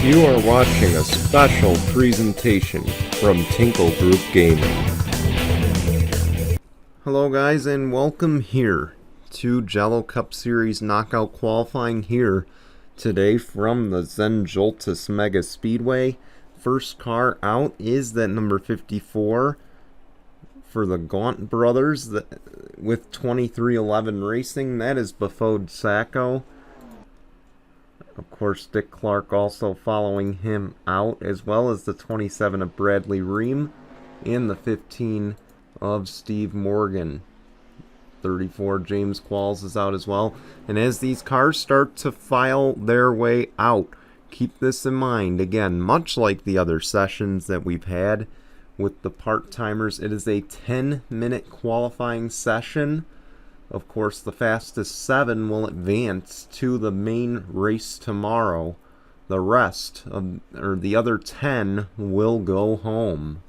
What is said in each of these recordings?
You are watching a special presentation from Tinkle Group Gaming. Hello guys, and welcome here to Jello Cup Series Knockout Qualifying here today from the Joltis Mega Speedway. First car out is that number 54 for the Gaunt Brothers with 2311 Racing. That is Bafode Sacco. Of course, Dick Clark also following him out, as well as the 27 of Bradley Ream and the 15 of Steve Morgan. 34 James Qualls is out as well. And as these cars start to file their way out, keep this in mind. Again, much like the other sessions that we've had with the part-timers, it is a 10-minute qualifying session. Of course, the fastest 7 will advance to the main race tomorrow. The rest, or the other 10, will go home.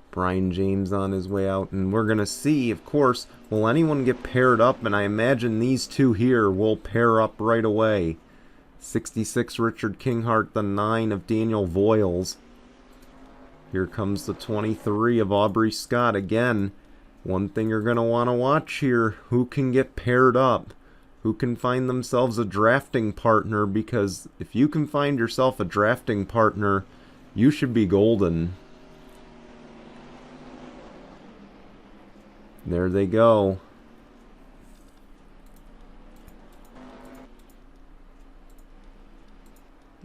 Brian James on his way out, and we're going to see, of course, will anyone get paired up, and I imagine these two here will pair up right away. 66 Richard Kinghart, the 9 of Daniel Voiles. Here comes the 23 of Aubrey Scott. Again, one thing you're going to want to watch here, who can get paired up? Who can find themselves a drafting partner? Because if you can find yourself a drafting partner, you should be golden. There they go.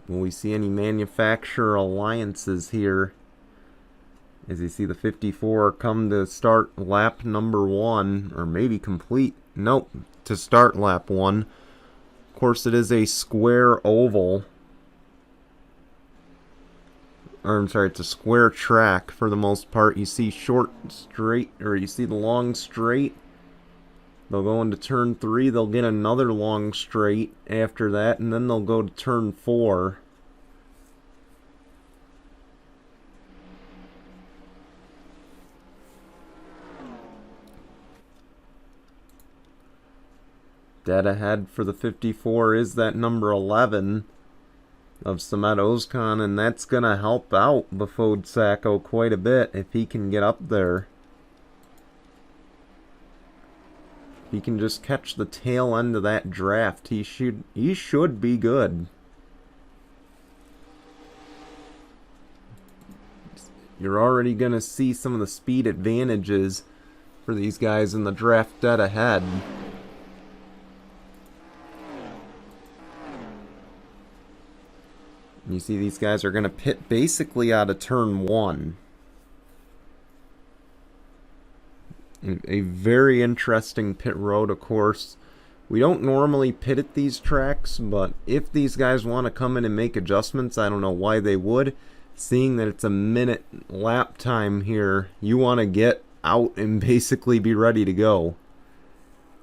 Will we see any manufacturer alliances here? As you see the 54 come to start lap number 1, or maybe complete, nope, to start lap 1. Of course, it is a square oval, or I'm sorry, it's a square track for the most part. You see short straight, or you see the long straight. They'll go into turn 3, they'll get another long straight after that, and then they'll go to turn 4. Dead ahead for the 54 is that number 11 of Samet Ozkan, and that's going to help out Bafode Sacco quite a bit if he can get up there. If he can just catch the tail end of that draft, he should be good. You're already going to see some of the speed advantages for these guys in the draft dead ahead. You see these guys are going to pit basically out of turn 1. A very interesting pit road, of course. We don't normally pit at these tracks, but if these guys want to come in and make adjustments, I don't know why they would. Seeing that it's a minute lap time here, you want to get out and basically be ready to go.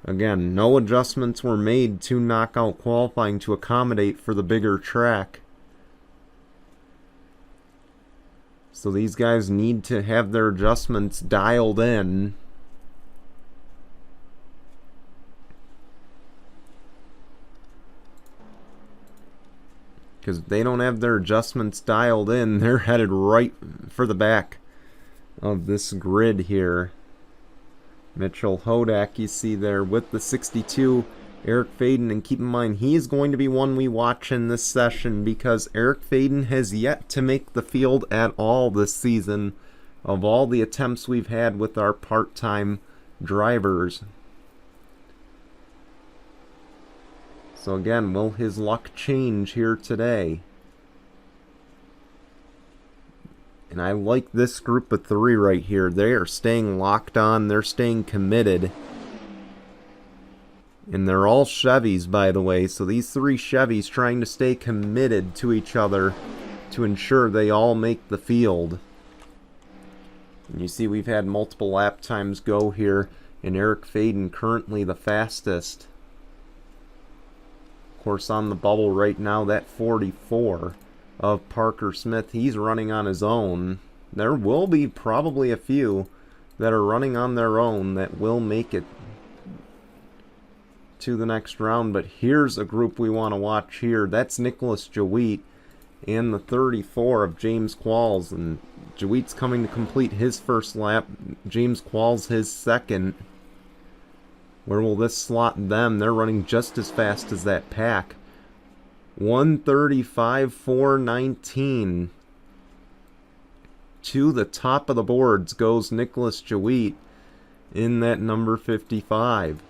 Again, no adjustments were made to knockout qualifying to accommodate for the bigger track. So these guys need to have their adjustments dialed in. Because if they don't have their adjustments dialed in, they're headed right for the back of this grid here. Mitchell Hodak, you see there with the 62. Eric Faden, and keep in mind, he is going to be one we watch in this session because Eric Faden has yet to make the field at all this season of all the attempts we've had with our part-time drivers. So again, will his luck change here today? And I like this group of 3 right here. They are staying locked on, they're staying committed. And they're all Chevys, by the way, so these 3 Chevys trying to stay committed to each other to ensure they all make the field. And you see we've had multiple lap times go here, and Eric Faden currently the fastest. Of course, on the bubble right now, that 44 of Parker Smith, he's running on his own. There will be probably a few that are running on their own that will make it to the next round. But here's a group we want to watch here. That's Nicholas Joltis and the 34 of James Qualls. And Joltis coming to complete his first lap. James Qualls his second. Where will this slot them? They're running just as fast as that pack. 1:35.419. To the top of the boards goes Nicholas Joltis in that number 55.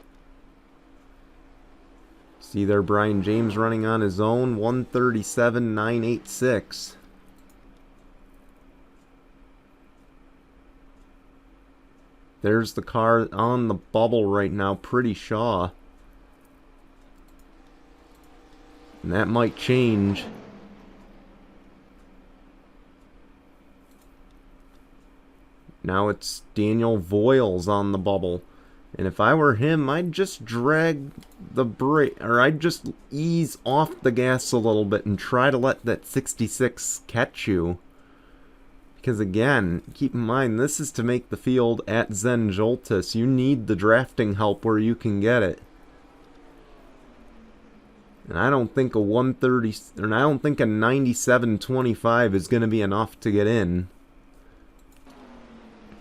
See there Brian James running on his own. 1:37.986. There's the car on the bubble right now, Pretty Shaw. And that might change. Now it's Daniel Voiles on the bubble. And if I were him, I'd just drag the brake, or I'd just ease off the gas a little bit and try to let that 66 catch you. Because again, keep in mind, this is to make the field at Zen Joltis. You need the drafting help where you can get it. And I don't think a 130, or I don't think a 97.25 is going to be enough to get in.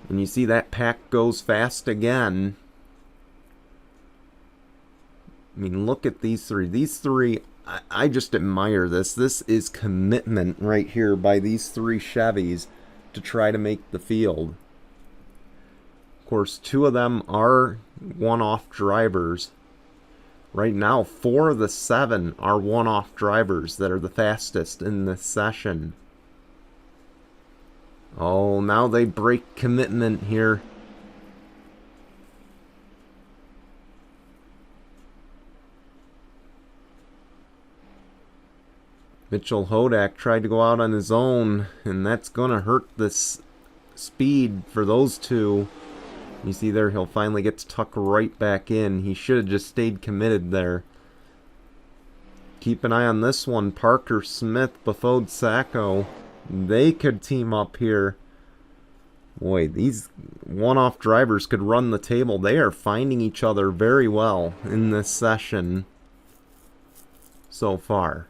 And you see that pack goes fast again. I mean, look at these three. These three, I just admire this. This is commitment right here by these three Chevys to try to make the field. Of course, two of them are one-off drivers. Right now, 4 of the 7 are one-off drivers that are the fastest in this session. Oh, now they break commitment here. Mitchell Hodak tried to go out on his own, and that's going to hurt this speed for those two. You see there, he'll finally get to tuck right back in. He should have just stayed committed there. Keep an eye on this one. Parker Smith, Bafode Sacco. They could team up here. Boy, these one-off drivers could run the table. They are finding each other very well in this session so far.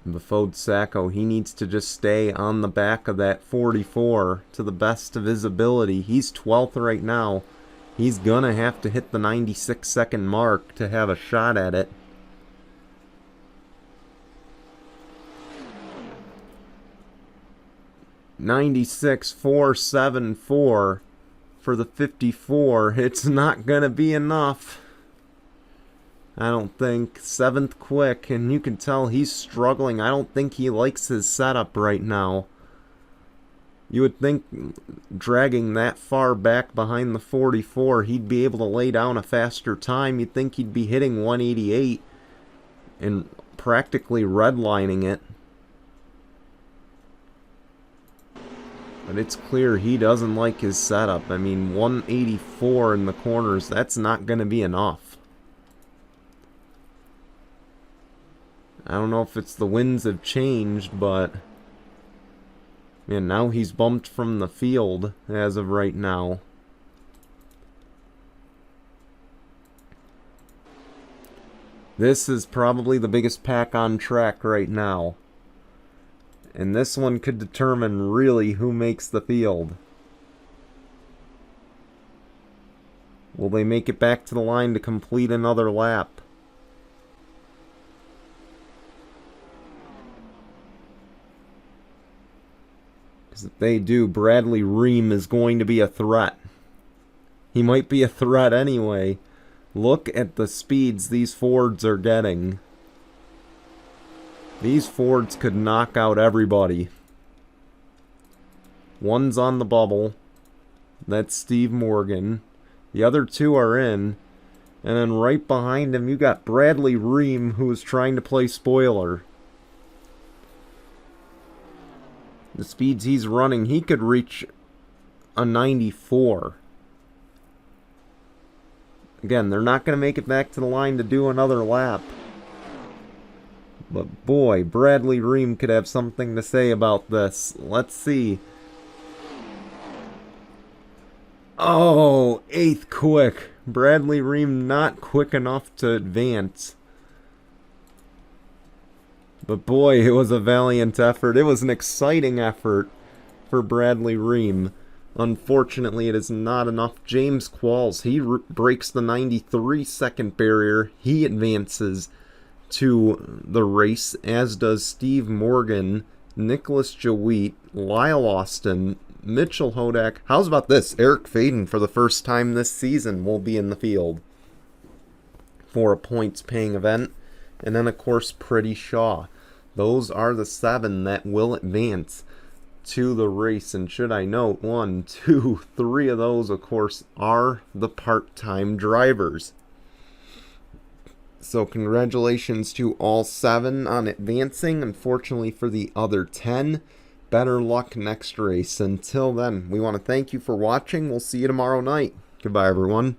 Bafode Sacco, he needs to just stay on the back of that 44 to the best of his ability. He's 12th right now. He's gonna have to hit the 96-second mark to have a shot at it. $96.474 for the 54. It's not gonna be enough, I don't think. 7th quick, and you can tell he's struggling. I don't think he likes his setup right now. You would think dragging that far back behind the 44, he'd be able to lay down a faster time. You'd think he'd be hitting 188 and practically redlining it. But it's clear he doesn't like his setup. I mean, 184 in the corners, that's not going to be enough. I don't know if it's the winds have changed, but man, now he's bumped from the field as of right now. This is probably the biggest pack on track right now. And this one could determine really who makes the field. Will they make it back to the line to complete another lap? Because if they do, Bradley Ream is going to be a threat. He might be a threat anyway. Look at the speeds these Fords are getting. These Fords could knock out everybody. One's on the bubble. That's Steve Morgan. The other two are in. And then right behind him, you got Bradley Ream, who is trying to play spoiler. The speeds he's running, he could reach a 94. Again, they're not going to make it back to the line to do another lap. But boy, Bradley Ream could have something to say about this. Let's see. Oh, eighth quick. Bradley Ream not quick enough to advance. But boy, it was a valiant effort. It was an exciting effort for Bradley Ream. Unfortunately, it is not enough. James Qualls, he breaks the 93-second barrier. He advances to the race, as does Steve Morgan, Nicholas Jawit, Lyle Austin, Mitchell Hodak. How's about this? Eric Faden, for the first time this season, will be in the field for a points-paying event. And then, of course, Pretty Shaw. Those are the 7 that will advance to the race. And should I note, 1, 2, 3 of those, of course, are the part-time drivers. So congratulations to all 7 on advancing. Unfortunately for the other 10, better luck next race. Until then, we want to thank you for watching. We'll see you tomorrow night. Goodbye, everyone.